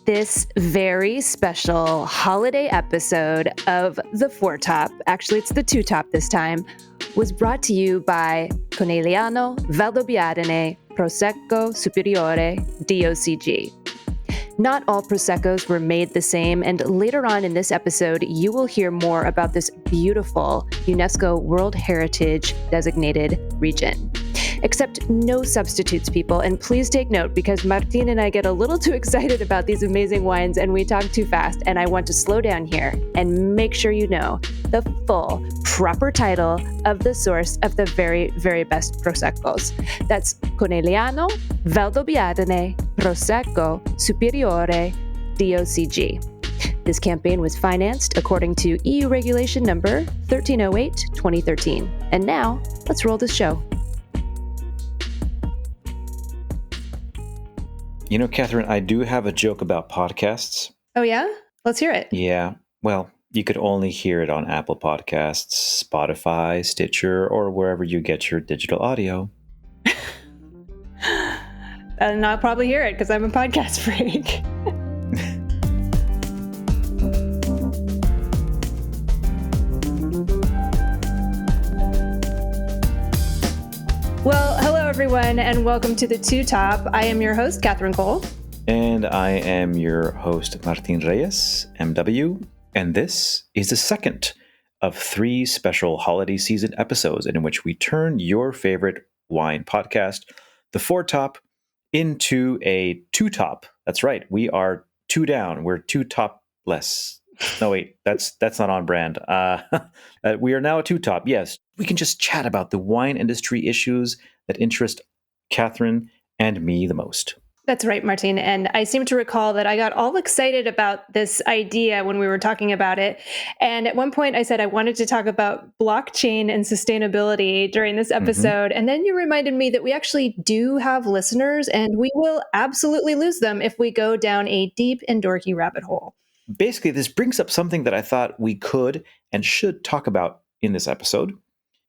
This very special holiday episode of The Four Top, actually it's the Two Top this time, was brought to you by Conegliano Valdobbiadene Prosecco Superiore DOCG. Not all Proseccos were made the same, and later on in this episode, you will hear more about this beautiful UNESCO World Heritage designated region. Except no substitutes, people, and please take note because Martin and I get a little too excited about these amazing wines and we talk too fast, and I want to slow down here and make sure you know the full, proper title of the source of the very, very best Proseccos. That's Conegliano Valdobbiadene Prosecco Superiore DOCG. This campaign was financed according to EU regulation number 1308-2013. And now, let's roll this show. You know, Catherine, I do have a joke about podcasts. Oh, yeah? Let's hear it. Yeah. Well, you could only hear it on Apple Podcasts, Spotify, Stitcher, or wherever you get your digital audio. And I'll probably hear it because I'm a podcast freak. Well, hello everyone, and welcome to the Two Top. I am your host, Catherine Cole. And I am your host, Martin Reyes, MW. And this is the second of 3 special holiday season episodes in which we turn your favorite wine podcast, The Four Top, into a Two Top. That's right. We are 2 down. We're 2 top less. No, wait, that's not on brand. We are now a 2 top. Yes, we can just chat about the wine industry issues that interest Catherine and me the most. That's right, Martin. And I seem to recall that I got all excited about this idea when we were talking about it. And at one point I said I wanted to talk about blockchain and sustainability during this episode. And then you reminded me that we actually do have listeners and we will absolutely lose them if we go down a deep and dorky rabbit hole. Basically, this brings up something that I thought we could and should talk about in this episode.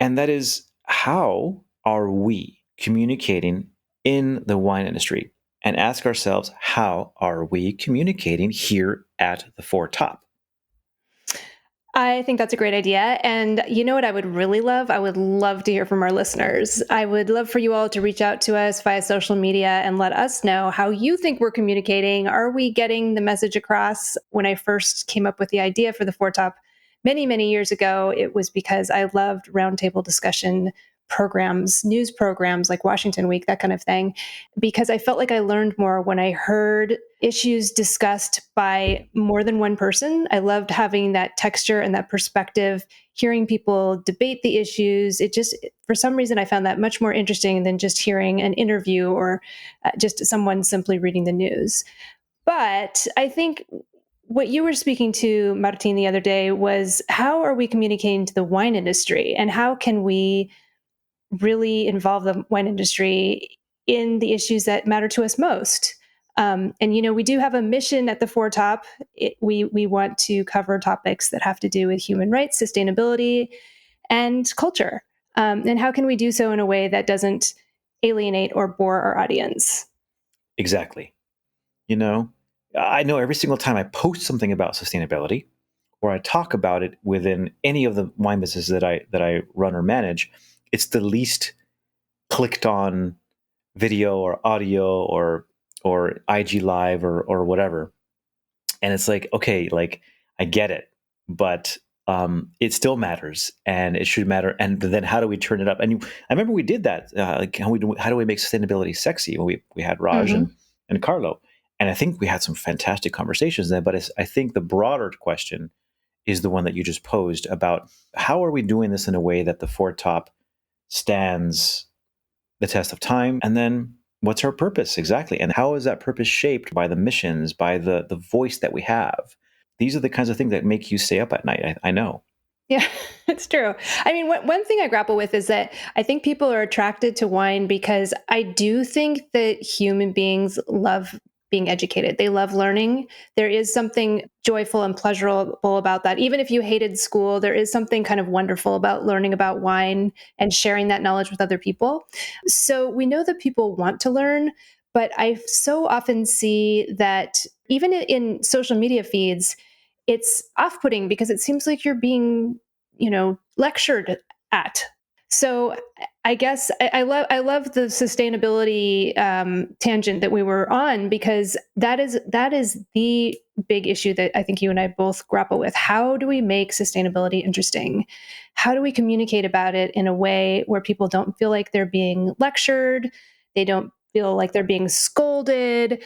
And that is, how are we communicating in the wine industry? And ask ourselves, how are we communicating here at the Four Top? I think that's a great idea. And you know what I would really love? I would love to hear from our listeners. I would love for you all to reach out to us via social media and let us know how you think we're communicating. Are we getting the message across? When I first came up with the idea for the Four Top many, many years ago, it was because I loved roundtable discussion programs, news programs like Washington Week, that kind of thing, because I felt like I learned more when I heard issues discussed by more than one person. I loved having that texture and that perspective, hearing people debate the issues. It just, for some reason, I found that much more interesting than just hearing an interview or just someone simply reading the news. But I think what you were speaking to, Martin, the other day was, how are we communicating to the wine industry, and how can we really involve the wine industry in the issues that matter to us most? And, you know, we do have a mission at the Four Top. We want to cover topics that have to do with human rights, sustainability, and culture. And how can we do so in a way that doesn't alienate or bore our audience? Exactly. You know, I know every single time I post something about sustainability, or I talk about it within any of the wine businesses that I run or manage, it's the least clicked on video or audio or IG Live or whatever. And it's like, okay, like I get it, but it still matters, and it should matter. And then how do we turn it up? And I remember we did that. Like how do we make sustainability sexy? When we had Raj and Carlo, and I think we had some fantastic conversations then. But I think the broader question is the one that you just posed about, how are we doing this in a way that the Four Top stands the test of time? And then what's our purpose exactly? And how is that purpose shaped by the missions, by the voice that we have? These are the kinds of things that make you stay up at night. I know. Yeah, it's true. I mean, one thing I grapple with is that I think people are attracted to wine because I do think that human beings love being educated. They love learning. There is something joyful and pleasurable about that. Even if you hated school, there is something kind of wonderful about learning about wine and sharing that knowledge with other people. So we know that people want to learn, But I so often see that even in social media feeds, it's off-putting because it seems like you're being, lectured at. So I guess I love the sustainability tangent that we were on, because that is the big issue that I think you and I both grapple with. How do we make sustainability interesting? How do we communicate about it in a way where people don't feel like they're being lectured? They don't feel like they're being scolded,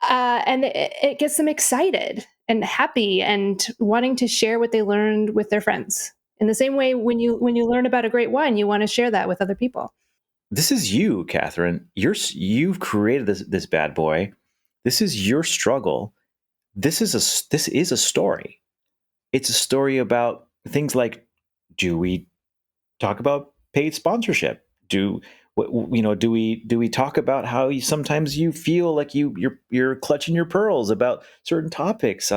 and it gets them excited and happy and wanting to share what they learned with their friends. In the same way, when you learn about a great wine, you want to share that with other people. This is you, Catherine. You've created this bad boy. This is your struggle. This is a story. It's a story about things like, do we talk about paid sponsorship? Do we talk about how sometimes you feel like you're clutching your pearls about certain topics?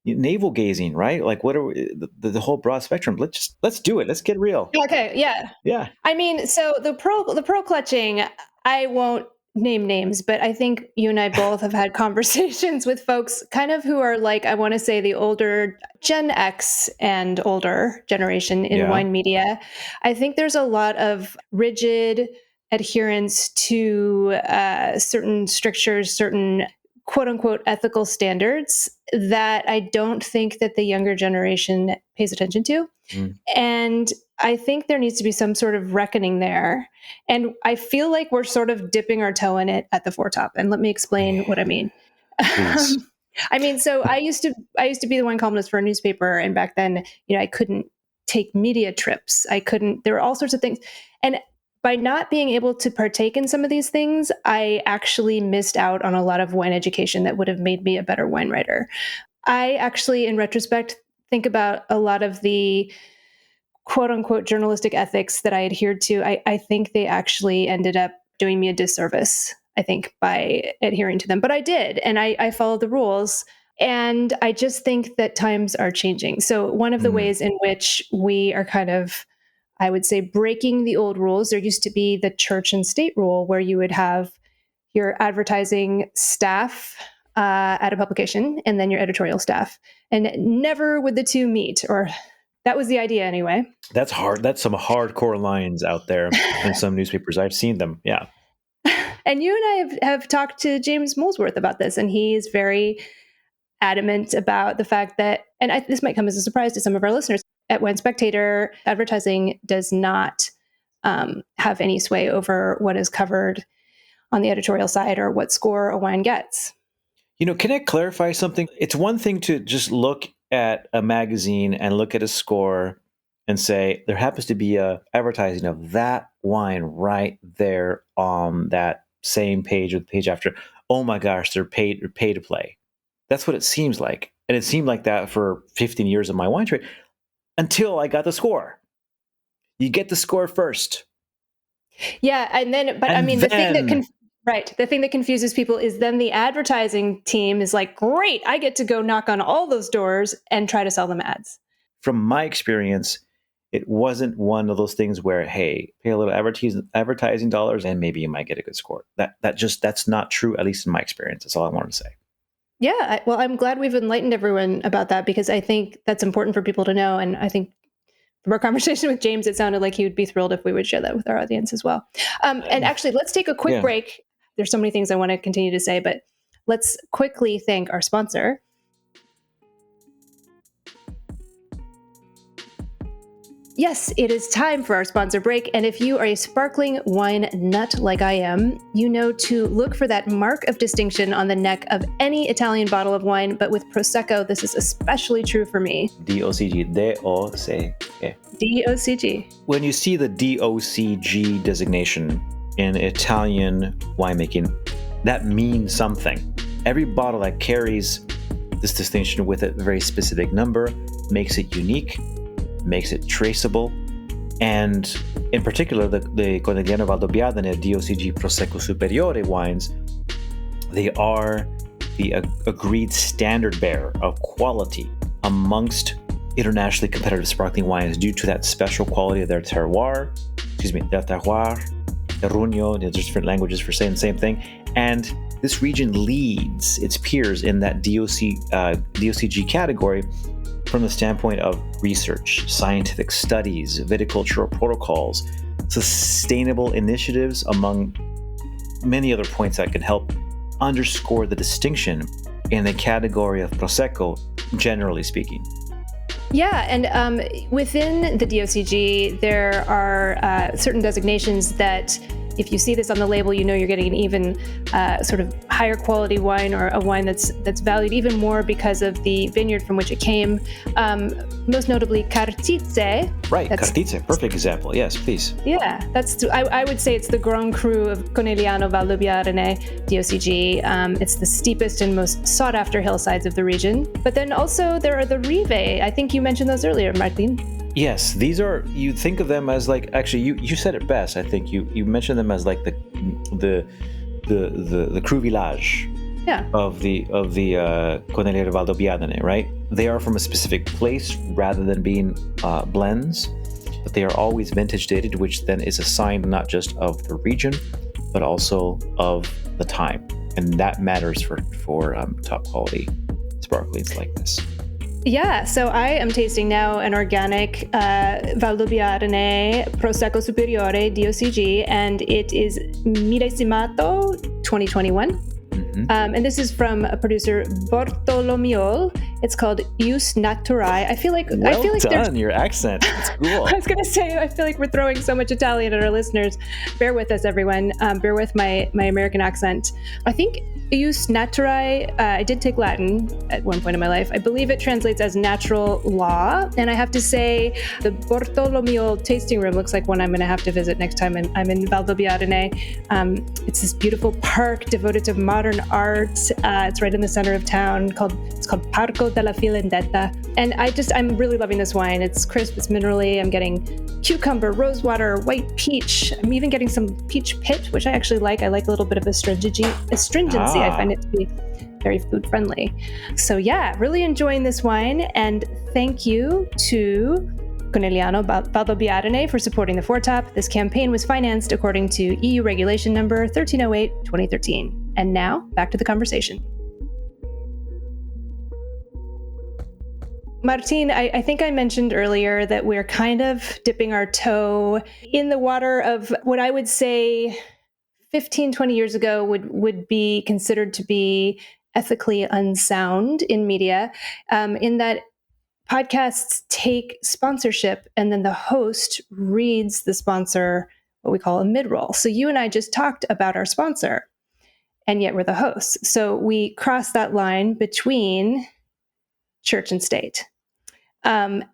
Navel gazing, right? Like, what are the whole broad spectrum? Let's do it. Let's get real. Okay, yeah. Yeah. I mean, so the pearl clutching, I won't name names, but I think you and I both have had conversations with folks kind of who are like, I want to say the older Gen X and older generation in Yeah. wine media. I think there's a lot of rigid adherence to certain strictures, certain quote unquote ethical standards that I don't think that the younger generation pays attention to. Mm. And I think there needs to be some sort of reckoning there. And I feel like we're sort of dipping our toe in it at the foretop. And let me explain what I mean. Please. I mean, so I used to be the wine columnist for a newspaper, and back then, I couldn't take media trips. I couldn't. There were all sorts of things, and by not being able to partake in some of these things, I actually missed out on a lot of wine education that would have made me a better wine writer. I actually, in retrospect, think about a lot of the quote unquote journalistic ethics that I adhered to. I think they actually ended up doing me a disservice, I think, by adhering to them. But I did, and I followed the rules. And I just think that times are changing. So, one of the Mm. ways in which we are kind of, I would say, breaking the old rules, there used to be the church and state rule where you would have your advertising staff at a publication and then your editorial staff. And never would the two meet, or that was the idea anyway. That's hard. That's some hardcore lines out there in some newspapers. I've seen them. Yeah. And you and I have talked to James Molesworth about this, and he is very adamant about the fact that, and this might come as a surprise to some of our listeners, at Wine Spectator, advertising does not have any sway over what is covered on the editorial side or what score a wine gets. Can I clarify something? It's one thing to just look at a magazine and look at a score and say there happens to be a advertising of that wine right there on that same page or the page after. Oh my gosh, they're paid to play. That's what it seems like. And it seemed like that for 15 years of my wine trade until I got the score. You get the score first. Yeah, but I And mean, then the thing that confuses people is then the advertising team is like, great, I get to go knock on all those doors and try to sell them ads. from my experience, it wasn't one of those things where, hey, pay a little advertising dollars and maybe you might get a good score. That's not true, at least in my experience. That's all I wanted to say. Yeah, well, I'm glad we've enlightened everyone about that, because I think that's important for people to know. And I think from our conversation with James, it sounded like he would be thrilled if we would share that with our audience as well. And actually, let's take a quick Yeah. break. There's so many things I want to continue to say, but let's quickly thank our sponsor. Yes, it is time for our sponsor break. And if you are a sparkling wine nut like I am, you know to look for that mark of distinction on the neck of any Italian bottle of wine. But with Prosecco, this is especially true for me. DOCG. D-O-C-G. DOCG. When you see the DOCG designation in Italian winemaking, that means something. Every bottle that carries this distinction with a very specific number makes it unique, makes it traceable, and in particular, the Conegliano Valdobbiadene DOCG Prosecco Superiore wines, they are the agreed standard bearer of quality amongst internationally competitive sparkling wines due to that special quality of their terroir, Terruño. There's different languages for saying the same thing. And this region leads its peers in that DOCG category from the standpoint of research, scientific studies, viticultural protocols, sustainable initiatives, among many other points that can help underscore the distinction in the category of Prosecco, generally speaking. Yeah, and within the DOCG, there are certain designations that, if you see this on the label, you know you're getting an even sort of higher quality wine, or a wine that's valued even more because of the vineyard from which it came. Most notably, Cartize. Right, Cartize, perfect example. Yes, please. Yeah, I would say it's the Grand Cru of Conegliano Valdobbiadene DOCG. It's the steepest and most sought after hillsides of the region. But then also there are the Rive. I think you mentioned those earlier, Martin. Yes, these are, you think of them as like, actually you said it best. I think you mentioned them as like the Cru Village. Yeah. Of the Conegliano Valdobbiadene, right? They are from a specific place rather than being blends, but they are always vintage dated, which then is a sign not just of the region, but also of the time, and that matters for top quality sparklings like this. Yeah, so I am tasting now an organic Valdobbiadene Prosecco Superiore DOCG, and it is Millesimato 2021. And this is from a producer, Bortolomiol. It's called Jus Naturae. I feel like done. Your accent. It's cool. I was going to say, I feel like we're throwing so much Italian at our listeners. Bear with us, everyone. Bear with my American accent. I think Jus Naturae, I did take Latin at one point in my life. I believe it translates as natural law. And I have to say, the Bortolomiol tasting room looks like one I'm going to have to visit next time I'm in Valdobbiadene. It's this beautiful park devoted to modern art. It's right in the center of town. It's called Parco della Filendetta. And I'm really loving this wine. It's crisp, it's minerally. I'm getting cucumber, rosewater, white peach. I'm even getting some peach pit, which I actually like. I like a little bit of astringency. I find it to be very food friendly. So yeah, really enjoying this wine. And thank you to Conegliano Valdobbiadene for supporting the Foretop. This campaign was financed according to EU regulation number 1308/2013. And now, back to the conversation. Martin, I think I mentioned earlier that we're kind of dipping our toe in the water of what I would say 15, 20 years ago would be considered to be ethically unsound in media, in that podcasts take sponsorship and then the host reads the sponsor what we call a mid-roll. So you and I just talked about our sponsor, and yet we're the hosts. So we cross that line between church and state. And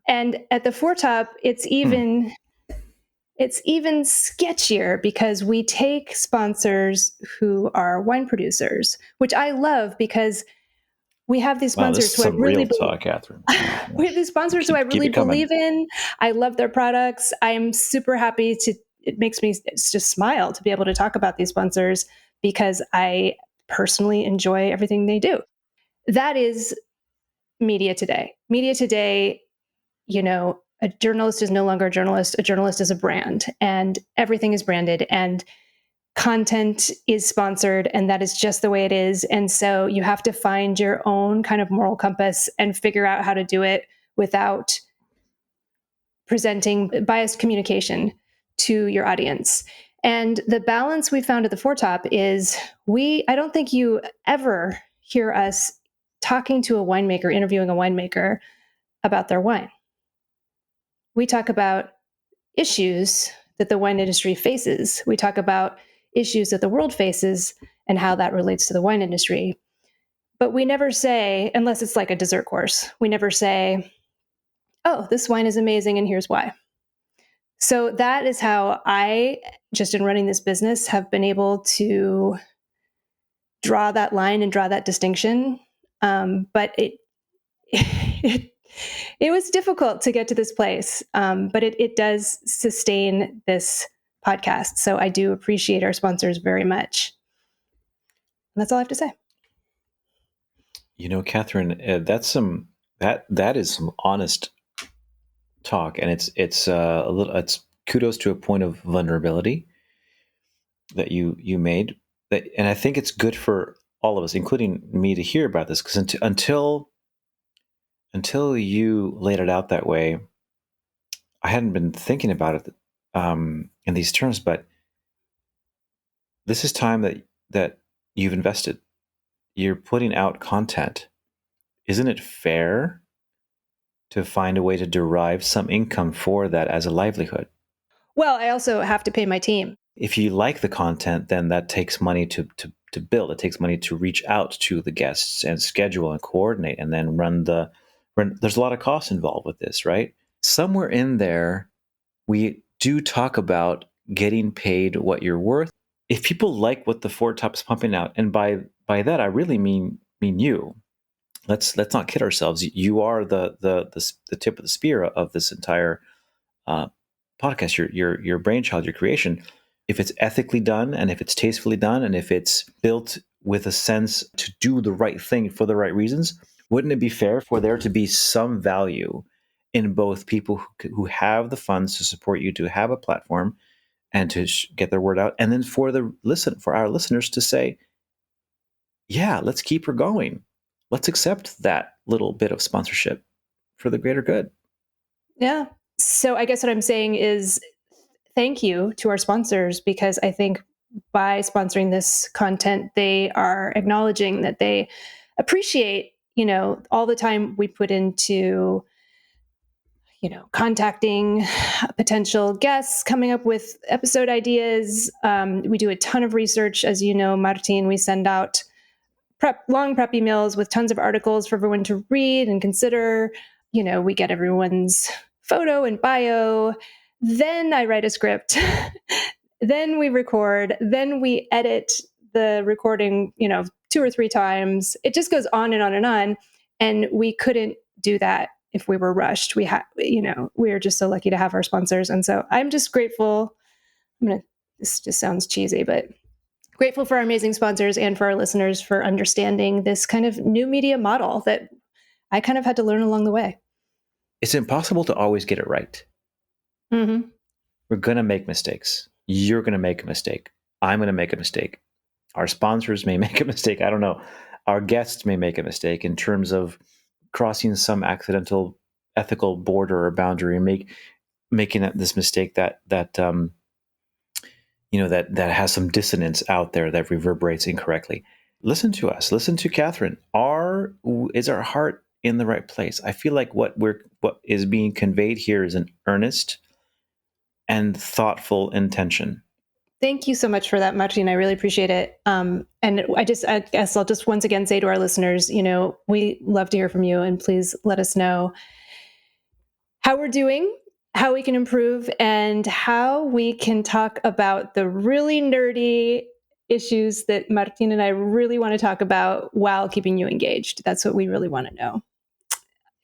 at the Foretop, it's even sketchier because we take sponsors who are wine producers, which I love because we have these sponsors who I really talk, Catherine. we have these sponsors who I really believe in. I love their products. I am super happy it makes me just smile to be able to talk about these sponsors because I personally enjoy everything they do. That is media today. Media today, a journalist is no longer a journalist. A journalist is a brand, and everything is branded, and content is sponsored, and that is just the way it is. And so you have to find your own kind of moral compass and figure out how to do it without presenting biased communication to your audience. And the balance we found at the Foretop is I don't think you ever hear us talking to a winemaker, interviewing a winemaker about their wine. We talk about issues that the wine industry faces. We talk about issues that the world faces and how that relates to the wine industry. But we never say, unless it's like a dessert course, we never say, oh, this wine is amazing and here's why. So that is how I, just in running this business, have been able to draw that line and draw that distinction. But it was difficult to get to this place, but it does sustain this podcast. So I do appreciate our sponsors very much. And that's all I have to say. Catherine, that is some honest talk, and it's kudos to a point of vulnerability. that you made. And I think it's good for all of us, including me, to hear about this, because until you laid it out that way, I hadn't been thinking about it in these terms. But this is time that you've invested. You're putting out content. Isn't it fair to find a way to derive some income for that as a livelihood? Well, I also have to pay my team. If you like the content, then that takes money to build. It takes money to reach out to the guests and schedule and coordinate, and then run. There's a lot of costs involved with this, right? Somewhere in there, we do talk about getting paid what you're worth. If people like what the Four Top is pumping out, and by that I really mean you. Let's not kid ourselves. You are the tip of the spear of this entire podcast. Your brainchild, your creation. If it's ethically done, and if it's tastefully done, and if it's built with a sense to do the right thing for the right reasons, wouldn't it be fair for there to be some value in both people who have the funds to support you, to have a platform and to get their word out, and then for our listeners to say, yeah, let's keep her going. Let's accept that little bit of sponsorship for the greater good. Yeah. So I guess what I'm saying is thank you to our sponsors, because I think by sponsoring this content, they are acknowledging that they appreciate, all the time we put into, contacting potential guests, coming up with episode ideas. We do a ton of research, as you know, Martin. We send out long prep emails with tons of articles for everyone to read and consider. We get everyone's photo and bio. Then I write a script. Then we record. Then we edit the recording, 2 or 3 times. It just goes on and on and on. And we couldn't do that if we were rushed. We are just so lucky to have our sponsors. And so I'm just grateful. This just sounds cheesy, but grateful for our amazing sponsors and for our listeners for understanding this kind of new media model that I kind of had to learn along the way. It's impossible to always get it right. Mm-hmm. We're going to make mistakes. You're going to make a mistake. I'm going to make a mistake. Our sponsors may make a mistake. I don't know. Our guests may make a mistake in terms of crossing some accidental ethical border or boundary, and making this mistake that has some dissonance out there that reverberates incorrectly. Listen to us. Listen to Katherine. Is our heart in the right place? I feel like what is being conveyed here is an earnest and thoughtful intention. Thank you so much for that, Martin. I really appreciate it. And I guess I'll just once again say to our listeners, we love to hear from you, and please let us know how we're doing, how we can improve, and how we can talk about the really nerdy issues that Martin and I really want to talk about while keeping you engaged. That's what we really want to know.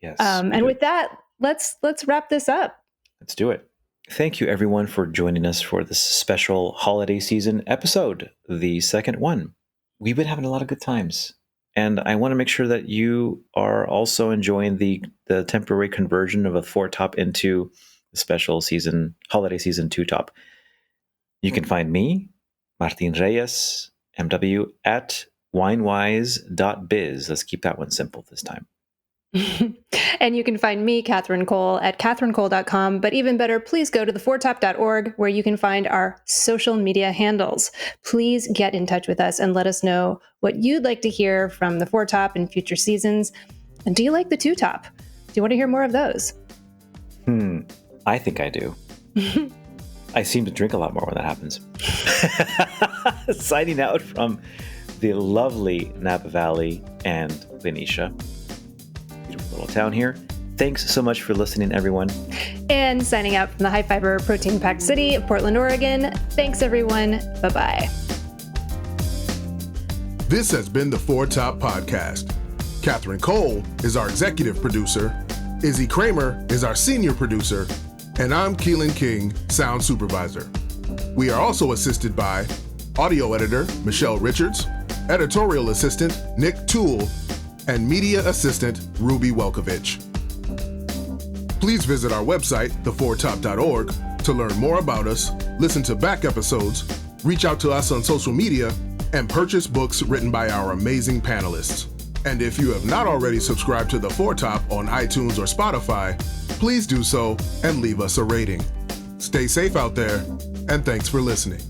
Yes. And with that, let's wrap this up. Let's do it. Thank you, everyone, for joining us for this special holiday season episode, the second one. We've been having a lot of good times, and I want to make sure that you are also enjoying the temporary conversion of a 4-top into the special holiday season 2-top. You can find me, Martin Reyes, MW, at winewise.biz. Let's keep that one simple this time. And you can find me, Katherine Cole, at katherinecole.com. But even better, please go to the4top.org, where you can find our social media handles. Please get in touch with us and let us know what you'd like to hear from the 4-top in future seasons. And do you like the 2-top? Do you want to hear more of those? I think I do. I seem to drink a lot more when that happens. Signing out from the lovely Napa Valley and Venetia. Beautiful little town here. Thanks so much for listening, everyone. And signing out from the high fiber protein packed city of Portland, Oregon. Thanks, everyone. Bye-bye. This has been the 4-Top Podcast. Katherine Cole is our executive producer. Izzy Kramer is our senior producer. And I'm Keelan King, sound supervisor. We are also assisted by audio editor Michelle Richards, editorial assistant Nick Toole, and media assistant Ruby Welkovich. Please visit our website, the4top.org, to learn more about us, listen to back episodes, reach out to us on social media, and purchase books written by our amazing panelists. And if you have not already subscribed to The Foretop on iTunes or Spotify, please do so and leave us a rating. Stay safe out there, and thanks for listening.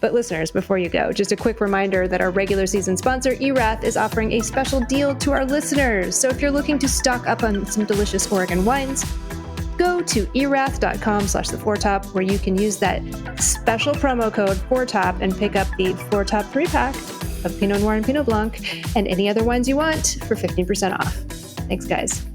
But listeners, before you go, just a quick reminder that our regular season sponsor, Erath, is offering a special deal to our listeners. So if you're looking to stock up on some delicious Oregon wines, go to erath.com/theforetop, where you can use that special promo code FORETOP and pick up the Foretop 3-pack of Pinot Noir and Pinot Blanc and any other wines you want for 15% off. Thanks, guys.